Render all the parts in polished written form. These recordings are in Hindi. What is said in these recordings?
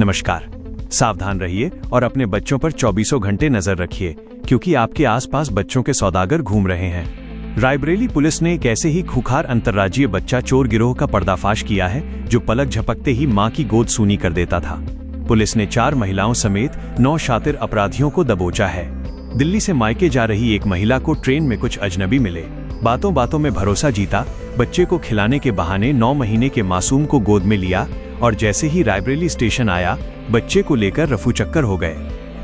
नमस्कार। सावधान रहिए और अपने बच्चों पर 24 घंटे नजर रखिए, क्योंकि आपके आसपास बच्चों के सौदागर घूम रहे हैं। रायबरेली पुलिस ने एक ऐसे ही खूंखार अंतर्राज्यीय बच्चा चोर गिरोह का पर्दाफाश किया है, जो पलक झपकते ही मां की गोद सूनी कर देता था। पुलिस ने 4 महिलाओं समेत 9 शातिर अपराधियों को दबोचा है। दिल्ली से मायके जा रही एक महिला को ट्रेन में कुछ अजनबी मिले। बातों बातों में भरोसा जीता, बच्चे को खिलाने के बहाने 9 महीने के मासूम को गोद में लिया और जैसे ही रायबरेली स्टेशन आया, बच्चे को लेकर रफू चक्कर हो गए।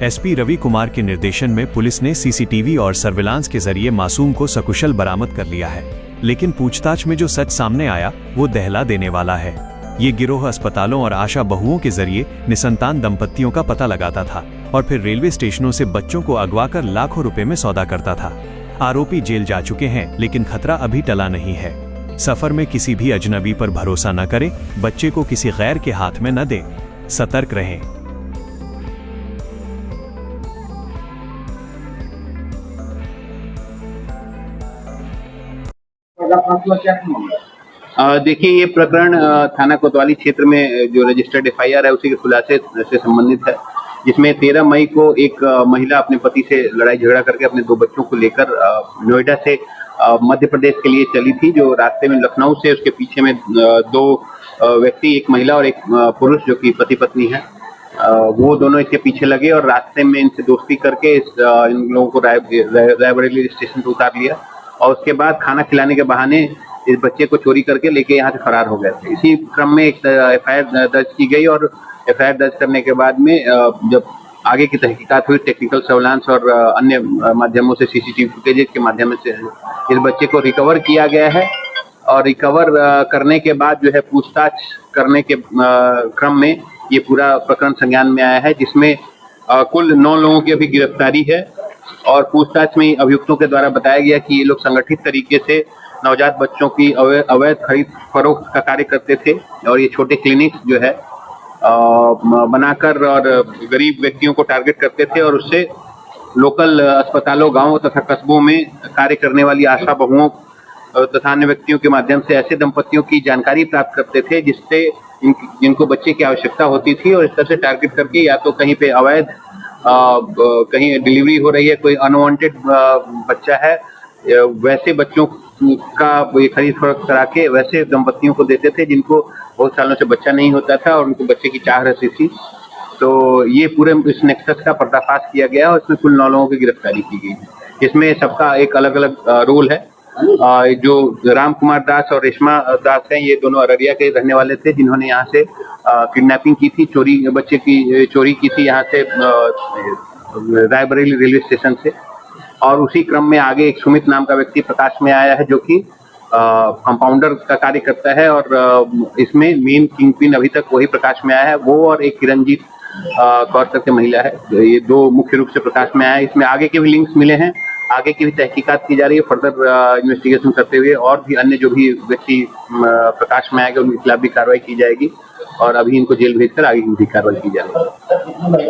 एसपी रवि कुमार के निर्देशन में पुलिस ने सीसीटीवी और सर्विलांस के जरिए मासूम को सकुशल बरामद कर लिया है। लेकिन पूछताछ में जो सच सामने आया वो दहला देने वाला है। ये गिरोह अस्पतालों और आशा बहुओं के जरिए निसंतान दंपत्तियों का पता लगाता था और फिर रेलवे स्टेशनों से बच्चों को अगवा कर लाखों रुपए में सौदा करता था। आरोपी जेल जा चुके हैं, लेकिन खतरा अभी टला नहीं है। सफर में किसी भी अजनबी पर भरोसा न करें, बच्चे को किसी गैर के हाथ में न दें। सतर्क रहें। देखिए, ये प्रकरण थाना कोतवाली क्षेत्र में जो रजिस्टर्ड एफआईआर है उसी के खुलासे से संबंधित है, जिसमें 13 मई को एक महिला अपने पति से लड़ाई झगड़ा करके अपने 2 बच्चों को लेकर नोएडा से मध्य प्रदेश के लिए चली थी। जो रास्ते में लखनऊ से उसके पीछे में 2 व्यक्ति, एक महिला और एक पुरुष जो कि पति पत्नी है, वो दोनों इसके पीछे लगे और रास्ते में इनसे दोस्ती करके इन लोगों को रायबरेली स्टेशन पर उतार लिया और उसके बाद खाना खिलाने के बहाने इस बच्चे को चोरी करके लेके यहाँ से फरार हो गए थे। इसी क्रम में एक एफआईआर दर्ज की गई और एफआईआर दर्ज करने के बाद में जब आगे की तहकीकात हुई, टेक्निकल सर्विलांस और अन्य माध्यमों से, सीसीटीवी फुटेज के माध्यम से इस बच्चे को रिकवर किया गया है। और रिकवर करने के बाद जो है पूछताछ करने के क्रम में ये पूरा प्रकरण संज्ञान में आया है, जिसमें कुल 9 लोगों की अभी गिरफ्तारी है। और पूछताछ में अभियुक्तों के द्वारा बताया गया कि ये लोग संगठित तरीके से नवजात बच्चों की अवैध खरीद फरोख्त का कार्य करते थे और ये छोटे क्लिनिक्स जो है बनाकर और गरीब व्यक्तियों को टारगेट करते थे और उससे लोकल अस्पतालों, गांवों तथा कस्बों में कार्य करने वाली आशा बहुओं तथा अन्य व्यक्तियों के माध्यम से ऐसे दंपतियों की जानकारी प्राप्त करते थे जिससे जिनको बच्चे की आवश्यकता होती थी, और इस तरह से टारगेट करके या तो कहीं पे अवैध कहीं डिलीवरी हो रही है, कोई अनवांटेड बच्चा है, वैसे बच्चों का ये खरीद फरोख्त करा के वैसे दंपतियों को देते थे जिनको बहुत सालों से बच्चा नहीं होता था और उनको बच्चे की चाह रहती थी। तो ये पूरे इस नेक्सस का पर्दाफाश किया गया और इसमें कुल 9 लोगों की गिरफ्तारी की गई। इसमें सबका एक अलग अलग रोल है। जो राम कुमार दास और रेशमा दास हैं, ये दोनों अररिया के रहने वाले थे, जिन्होंने यहाँ से किडनैपिंग की थी, बच्चे की चोरी की थी यहाँ से रायबरेली रेलवे स्टेशन से। और उसी क्रम में आगे एक सुमित नाम का व्यक्ति प्रकाश में आया है, जो कि कंपाउंडर का कार्य करता है और इसमें मेन किंगपिन अभी तक वही प्रकाश में आया है। वो और एक किरणजीत कौर करके महिला है, ये 2 मुख्य रूप से प्रकाश में आया है। इसमें आगे के भी लिंक्स मिले हैं, आगे की भी तहकीकात की जा रही है फर्दर इन्वेस्टिगेशन करते हुए, और भी अन्य जो भी व्यक्ति प्रकाश में आएंगे उनके खिलाफ भी कार्रवाई की जाएगी और अभी इनको जेल भेजकर आगे की भी कार्रवाई की जाएगी।